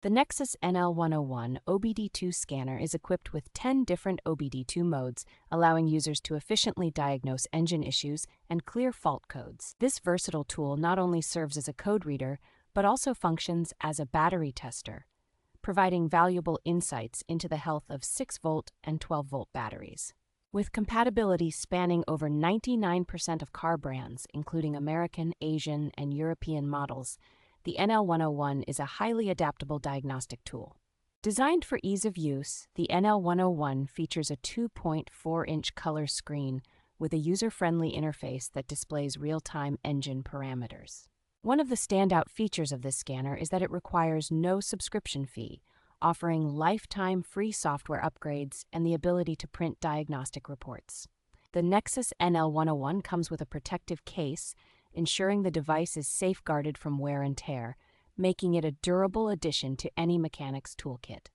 The NEXAS NL101 OBD2 scanner is equipped with 10 different OBD2 modes, allowing users to efficiently diagnose engine issues and clear fault codes. This versatile tool not only serves as a code reader, but also functions as a battery tester, providing valuable insights into the health of 6-volt and 12-volt batteries. With compatibility spanning over 99% of car brands, including American, Asian, and European models, the NL101 is a highly adaptable diagnostic tool. Designed for ease of use, the NL101 features a 2.4-inch color screen with a user-friendly interface that displays real-time engine parameters. One of the standout features of this scanner is that it requires no subscription fee, offering lifetime free software upgrades and the ability to print diagnostic reports. The NEXAS NL101 comes with a protective case, ensuring the device is safeguarded from wear and tear, making it a durable addition to any mechanic's toolkit.